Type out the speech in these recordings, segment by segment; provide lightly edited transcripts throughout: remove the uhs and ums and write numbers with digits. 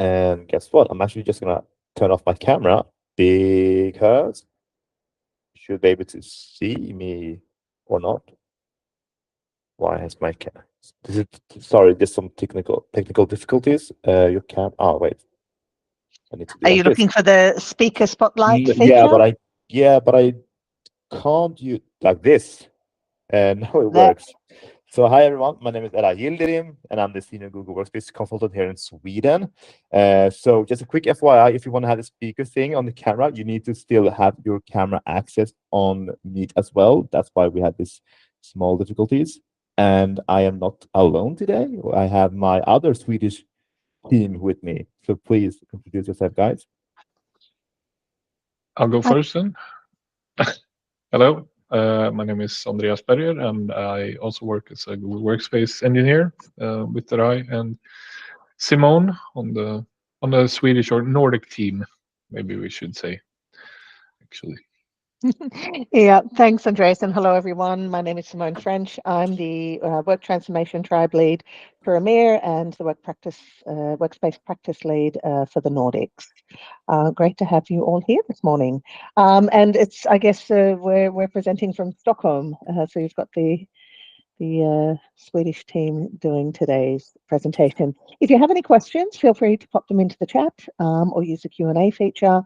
And guess what? I'm actually just gonna turn off my camera because you should be able to see me or not. Why has my camera? Sorry, there's some technical difficulties. Your cam. Oh wait, I need to do Are you like this. looking for the speaker spotlight Yeah, feature? but I can't use like this. And now it There. works. So hi everyone, my name is Ella Yildirim, and I'm the senior Google Workspace consultant here in Sweden. So just a quick FYI, if you want to have the speaker thing on the camera, you need to still have your camera access on Meet as well. That's why we had these small difficulties. And I am not alone today. I have my other Swedish team with me. So please introduce yourself, guys. I'll go Hi. first then. Hello, my name is Andreas Berger, and I also work as a Google Workspace engineer with Rai and Simone on the Swedish or Nordic team, maybe we should say, actually. Yeah, thanks, Andres, and hello, everyone. My name is Simone French. I'm the Work Transformation Tribe Lead for EMEA and the Workspace Practice Lead for the Nordics. Great to have you all here this morning. And it's, I guess, we're presenting from Stockholm, so you've got the Swedish team doing today's presentation. If you have any questions, feel free to pop them into the chat or use the Q&A feature.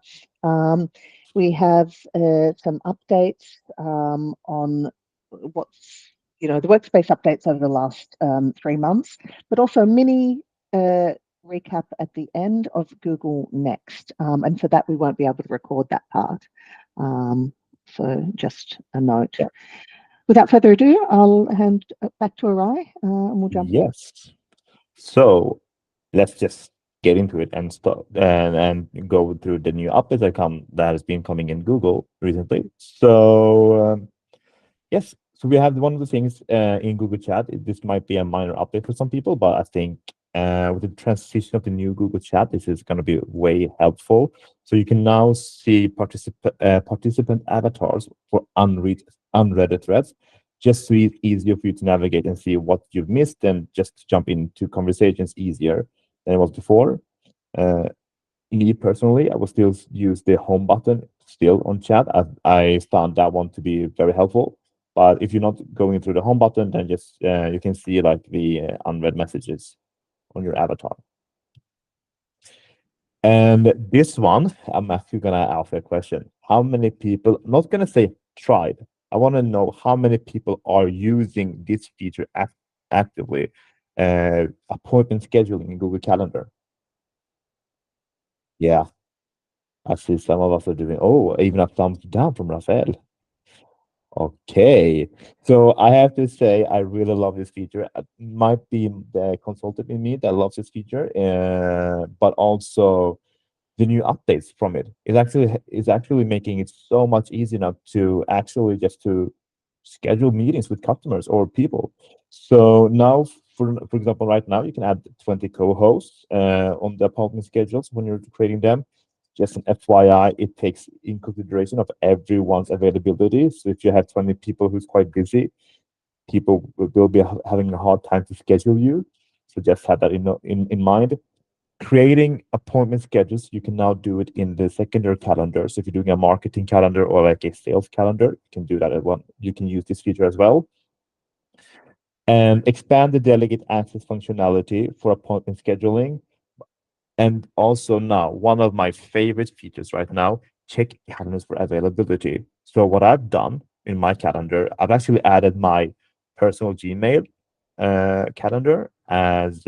We have some updates on what's, the workspace updates over the last 3 months, but also a mini recap at the end of Google Next. And for that, we won't be able to record that part. So just a note. Yeah. Without further ado, I'll hand back to Arai and we'll jump in. Yes. So let's just get into it and start and go through the new updates that has been coming in Google recently. So yes, so we have one of the things in Google Chat. This might be a minor update for some people, but I think with the transition of the new Google Chat, this is going to be way helpful. So you can now see participant avatars for unread threads, just so it's easier for you to navigate and see what you've missed, and just jump into conversations easier than it was before. Me personally, I will still use the home button still on chat. I found that one to be very helpful. But if you're not going through the home button, then just you can see like the unread messages on your avatar. And this one, I'm actually gonna ask a question. How many people, I'm not gonna say tried, I want to know how many people are using this feature actively, appointment scheduling in Google Calendar. Yeah, I see some of us are doing, oh, even a thumbs down from Rafael. Okay, so I have to say I really love this feature. It might be the consultant in me that loves this feature, but also the new updates from it is actually making it so much easier now to actually just to schedule meetings with customers or people. So now, for example, right now you can add 20 co-hosts on the appointment schedules when you're creating them. Just an FYI, it takes in consideration of everyone's availability. So if you have 20 people who's quite busy, people will be having a hard time to schedule you. So just have that in mind. Creating appointment schedules, you can now do it in the secondary calendar. So if you're doing a marketing calendar or like a sales calendar, you can do that at one. You can use this feature as well. And expand the delegate access functionality for appointment scheduling. And also now, one of my favorite features right now, check calendars for availability. So what I've done in my calendar, I've actually added my personal Gmail calendar as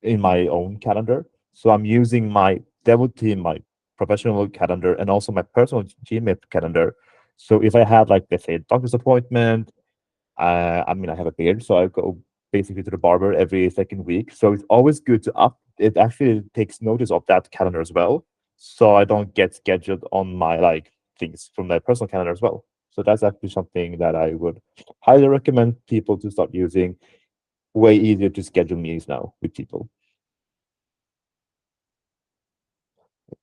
in my own calendar. So I'm using my Devoteam, my professional calendar, and also my personal Gmail calendar. So if I have like, let's say, a doctor's appointment, I mean, I have a beard, so I go basically to the barber every second week. So it's always good to up. It actually takes notice of that calendar as well, so I don't get scheduled on my like things from my personal calendar as well. So that's actually something that I would highly recommend people to start using. Way easier to schedule meetings now with people.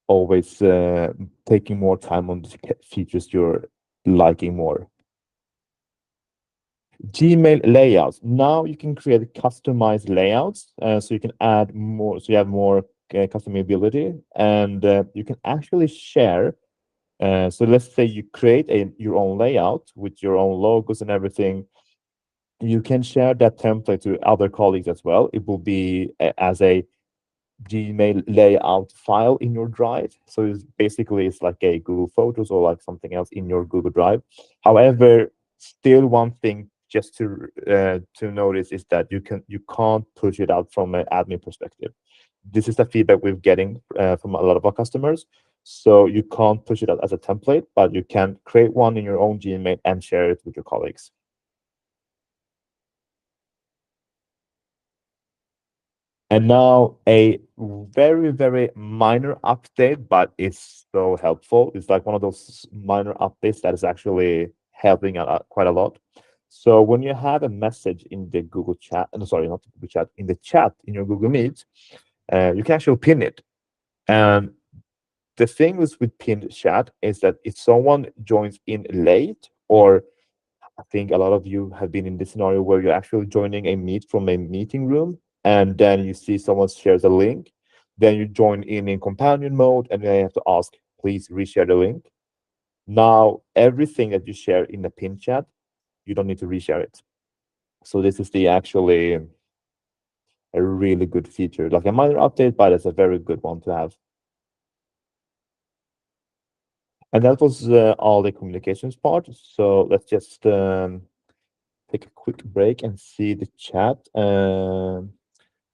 Always taking more time on the features you're liking more. Gmail layouts. Now you can create customized layouts, so you can add more. So you have more customizability, and you can actually share. So let's say you create your own layout with your own logos and everything. You can share that template to other colleagues as well. It will be as a Gmail layout file in your drive. So it's like a Google Photos or like something else in your Google Drive. However, still one thing just to notice is that you can't push it out from an admin perspective. This is the feedback we're getting from a lot of our customers. So you can't push it out as a template, but you can create one in your own Gmail and share it with your colleagues. And now a very, very minor update, but it's so helpful. It's like one of those minor updates that is actually helping quite a lot. So when you have a message in the Google chat, sorry, not the Google chat, in the chat in your Google Meet, you can actually pin it. And the thing with pinned chat is that if someone joins in late, or I think a lot of you have been in this scenario where you're actually joining a meet from a meeting room, and then you see someone shares a link, then you join in companion mode, and then you have to ask, please reshare the link. Now, everything that you share in the pin chat, you don't need to reshare it. So this is actually a really good feature, like a minor update, but it's a very good one to have. And that was all the communications part. So let's just take a quick break and see the chat.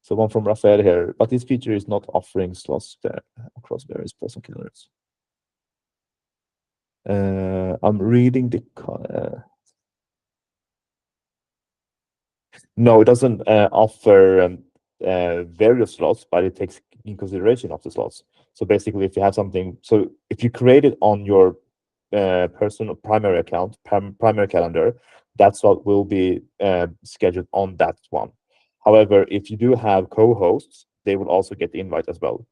So one from Rafael here, but this feature is not offering slots there across various person calendars. I'm reading the. No, it doesn't offer various slots, but it takes in consideration of the slots. So basically, if you have something, so if you create it on your personal primary account, primary calendar, that's what will be scheduled on that one. However, if you do have co-hosts, they will also get the invite as well.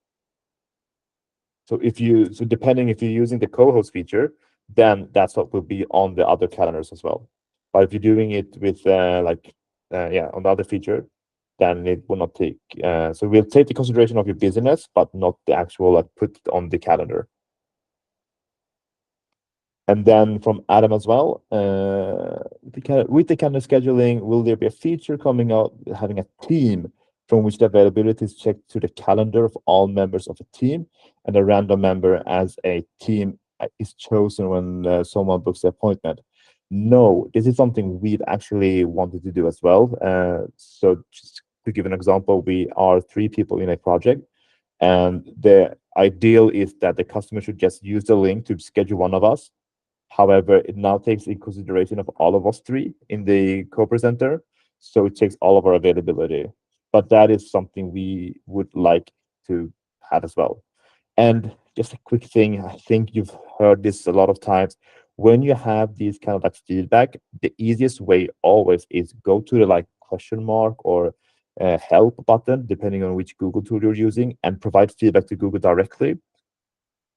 So depending if you're using the co-host feature, then that's what will be on the other calendars as well. But if you're doing it with on the other feature, then it will not take. So we'll take the consideration of your business, but not the actual put it on the calendar. And then from Adam as well, with the calendar scheduling, will there be a feature coming out having a team from which the availability is checked to the calendar of all members of a team, and a random member as a team is chosen when someone books the appointment? No, this is something we've actually wanted to do as well. So just to give an example, we are 3 people in a project, and the ideal is that the customer should just use the link to schedule one of us. However, it now takes in consideration of all of us 3 in the co-presenter, so it takes all of our availability. But that is something we would like to have as well. And just a quick thing, I think you've heard this a lot of times. When you have these kind of feedback, the easiest way always is go to the question mark or help button, depending on which Google tool you're using, and provide feedback to Google directly.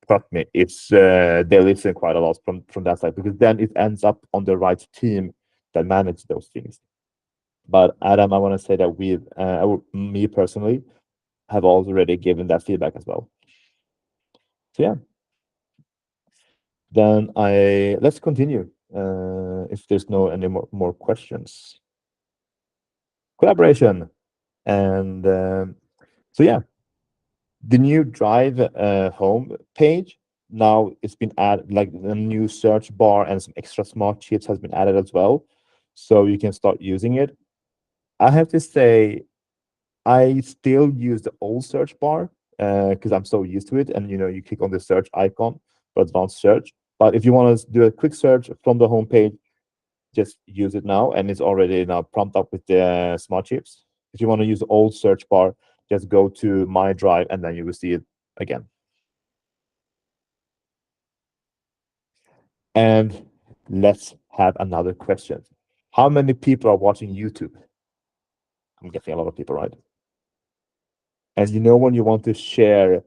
Trust me, it's they listen quite a lot from that side, because then it ends up on the right team that manage those things. But Adam, I want to say that me personally, have already given that feedback as well. So yeah. Then let's continue. If there's any more questions. Collaboration, and so yeah, the new Drive home page, now it's been added, like a new search bar and some extra smart chips has been added as well, so you can start using it. I have to say, I still use the old search bar because I'm so used to it, and you click on the search icon for advanced search. But if you want to do a quick search from the home page, just use it now, and it's already now prompt up with the smart chips. If you want to use the old search bar, just go to My Drive, and then you will see it again. And let's have another question. How many people are watching YouTube? I'm guessing a lot of people, right? And when you want to share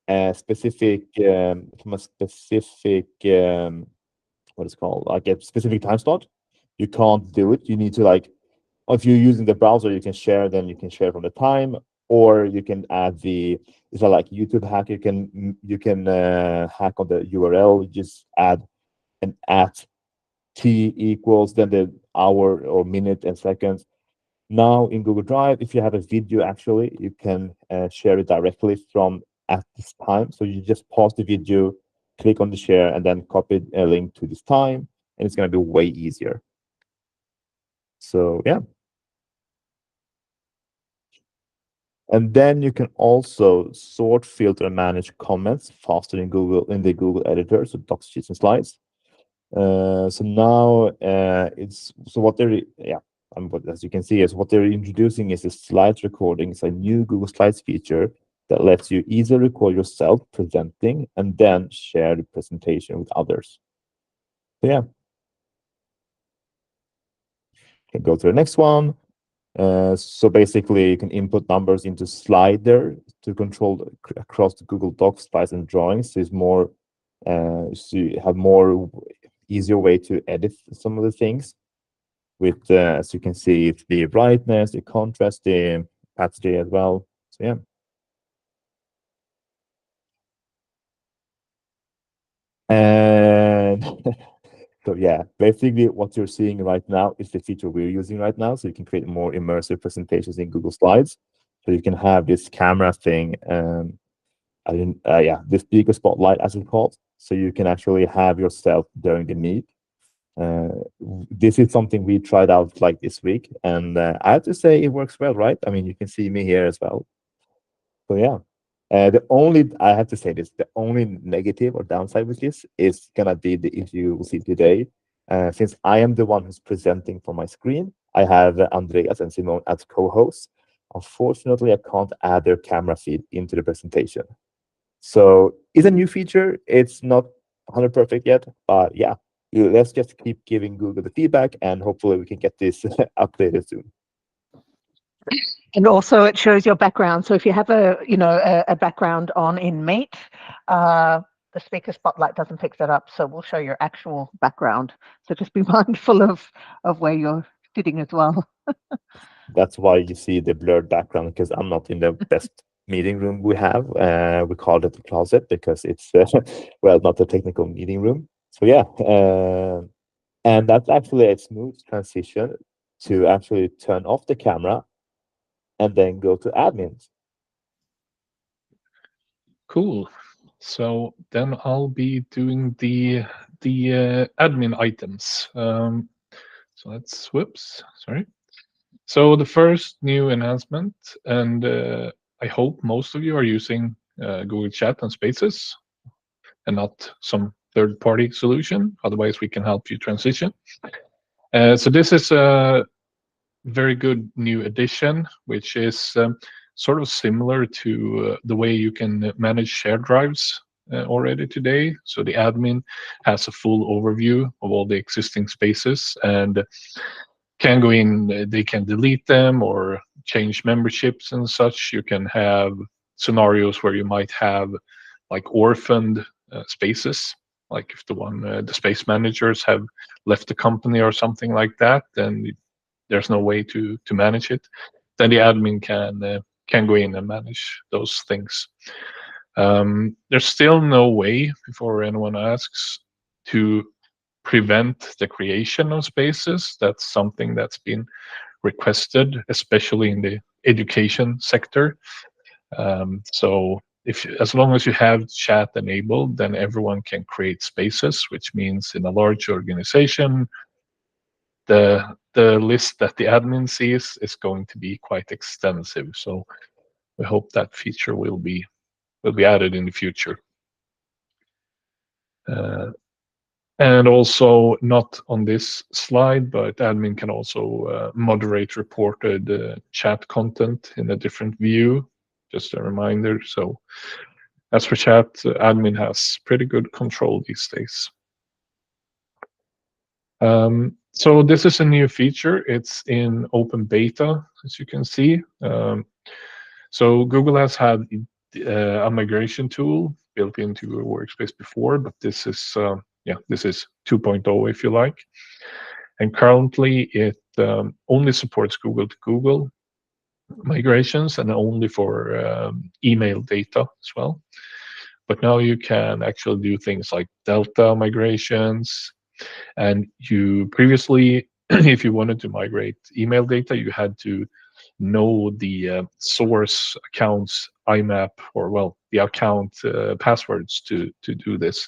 a specific from a specific what is it called, like a specific time slot, you can't do it. You need to if you're using the browser, you can share. Then you can share from the time, or you can add it's like YouTube hack. You can hack on the URL. You just add an at t equals then the hour or minute and seconds. Now in Google Drive, if you have a video, actually, you can share it directly from at this time. So you just pause the video, click on the share, and then copy a link to this time, and it's going to be way easier. So yeah. And then you can also sort, filter, and manage comments faster in the Google editor, so docs, sheets, and slides. So now what they're but as you can see is what they're introducing is a slides recording. It's a new Google Slides feature that lets you easily record yourself presenting and then share the presentation with others. So yeah, can go to the next one. So basically, you can input numbers into slider to control across the Google Docs, slides, and drawings. So it's more, so you have more easier way to edit some of the things. With as you can see, it's the brightness, the contrast, the opacity as well. So yeah. And so yeah, basically what you're seeing right now is the feature we're using right now. So you can create more immersive presentations in Google Slides. So you can have this camera thing, the speaker spotlight as it's called. So you can actually have yourself during the meet. This is something we tried out like this week, and I have to say it works well, right? I mean, you can see me here as well. So yeah. I have to say this, the only negative or downside with this is gonna be the issue we'll see today. Since I am the one who's presenting from my screen, I have Andreas and Simone as co-hosts. Unfortunately, I can't add their camera feed into the presentation. So it's a new feature. It's not 100 perfect yet, but yeah, let's just keep giving Google the feedback, and hopefully we can get this updated soon. And also it shows your background. So if you have a background on in Meet, the speaker spotlight doesn't pick that up. So we'll show your actual background. So just be mindful of where you're sitting as well. That's why you see the blurred background, because I'm not in the best meeting room we have. We call it the closet because it's well, not a technical meeting room. So yeah, and that's actually a smooth transition to actually turn off the camera and then go to admins. Cool. So then I'll be doing the admin items. So let's sorry. So the first new enhancement, and I hope most of you are using Google Chat and Spaces, and not some third-party solution. Otherwise, we can help you transition. So this is a very good new addition, which is sort of similar to the way you can manage shared drives already today. So the admin has a full overview of all the existing spaces and can go in, they can delete them or change memberships and such. You can have scenarios where you might have like orphaned spaces, like if the space managers have left the company or something like that, then there's no way to manage it. Then the admin can go in and manage those things. There's still no way, before anyone asks, to prevent the creation of spaces. That's something that's been requested, especially in the education sector. So as long as you have chat enabled, then everyone can create spaces, which means in a large organization, the list that the admin sees is going to be quite extensive. So we hope that feature will be added in the future. And also, not on this slide, but admin can also moderate reported chat content in a different view. Just a reminder. So as for chat, admin has pretty good control these days. So this is a new feature. It's in open beta, as you can see. So Google has had a migration tool built into Google Workspace before, but this is this is 2.0 if you like. And currently it only supports Google to Google. migrations and only for email data as well. But now you can actually do things like delta migrations. And you previously, if you wanted to migrate email data, you had to know the source account's IMAP, or well, the account passwords to do this.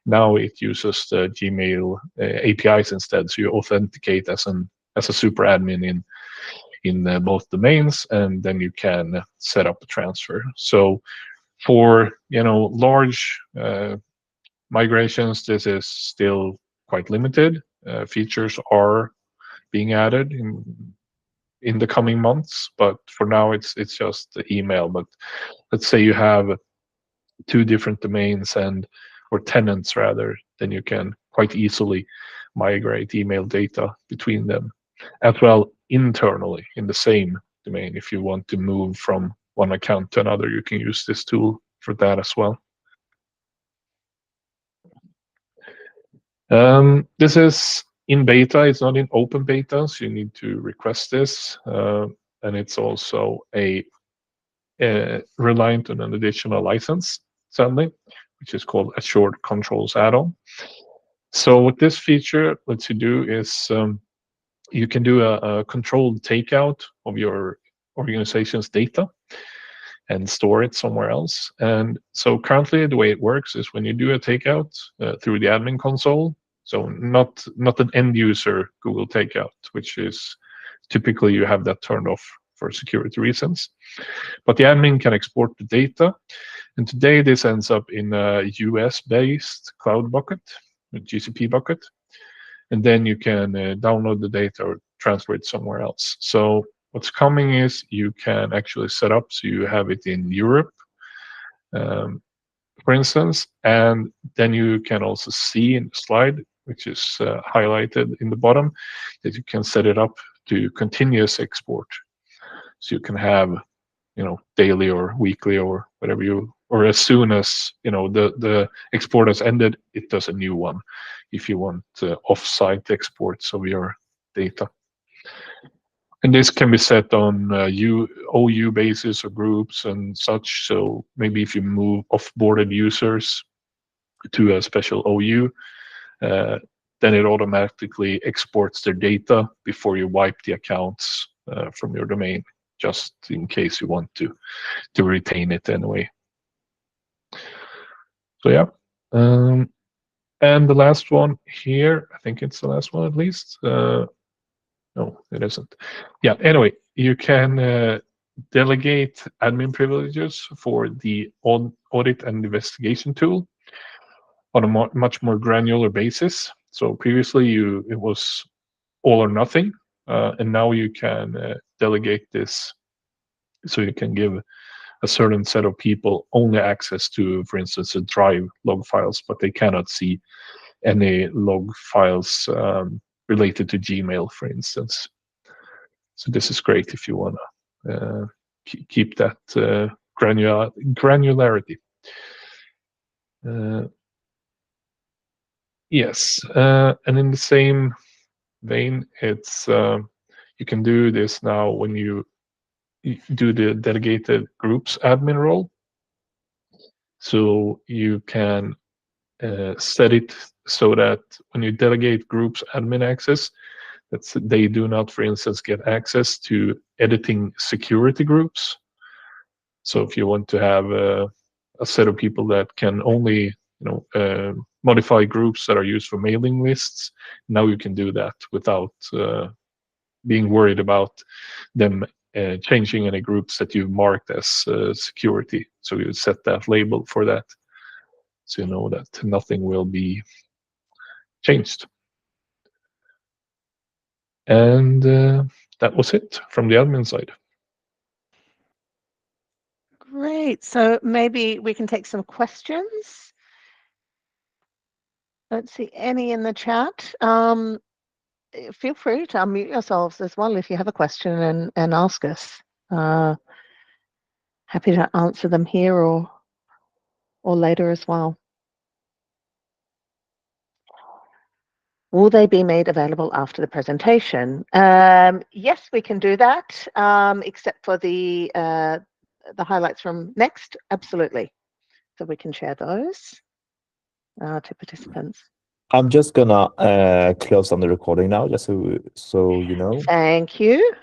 Now it uses the Gmail APIs instead, so you authenticate as a super admin in both domains, and then you can set up a transfer. So for large migrations, this is still quite limited. Features are being added in the coming months, but for now it's just the email. But let's say you have two different domains or tenants rather, then you can quite easily migrate email data between them as well internally in the same domain. If you want to move from one account to another, you can use this tool for that as well. This is in beta. It's not in open beta, so you need to request this. And it's also reliant on an additional license, sadly, which is called Assured Controls add-on. So what this feature lets you do is you can do a controlled takeout of your organization's data and store it somewhere else. And so currently the way it works is when you do a takeout through the admin console, so not an end user Google takeout, which is typically you have that turned off for security reasons. But the admin can export the data. And today this ends up in a US-based cloud bucket, a GCP bucket. And then you can download the data or transfer it somewhere else. So what's coming is you can actually set up so you have it in Europe, for instance, and then you can also see in the slide, which is highlighted in the bottom, that you can set it up to continuous export. So you can have, daily or weekly or whatever or as soon as, the export has ended, it does a new one if you want off-site exports of your data. And this can be set on OU basis or groups and such. So maybe if you move off-boarded users to a special OU, then it automatically exports their data before you wipe the accounts from your domain, just in case you want to retain it anyway. So yeah. And the last one here, I think it's the last one at least. No, it isn't. Yeah, anyway, you can delegate admin privileges for the audit and investigation tool on a much more granular basis. So previously it was all or nothing, and now you can delegate this, so you can give a certain set of people only access to, for instance, the Drive log files, but they cannot see any log files related to Gmail, for instance. So this is great if you want to keep that granularity. Yes, and in the same vein, it's you can do this now when you do the delegated groups admin role. So you can set it so that when you delegate groups admin access, they do not, for instance, get access to editing security groups. So if you want to have a set of people that can only modify groups that are used for mailing lists, now you can do that without being worried about them changing any groups that you've marked as security. So you set that label for that, so you know that nothing will be changed. And that was it from the admin side. Great. So maybe we can take some questions. Don't see any in the chat. Feel free to unmute yourselves as well if you have a question and ask us. Happy to answer them here or later as well. Will they be made available after the presentation? Yes, we can do that, except for the highlights from next. Absolutely. So we can share those to participants. I'm just gonna close on the recording now, just so you know. Thank you.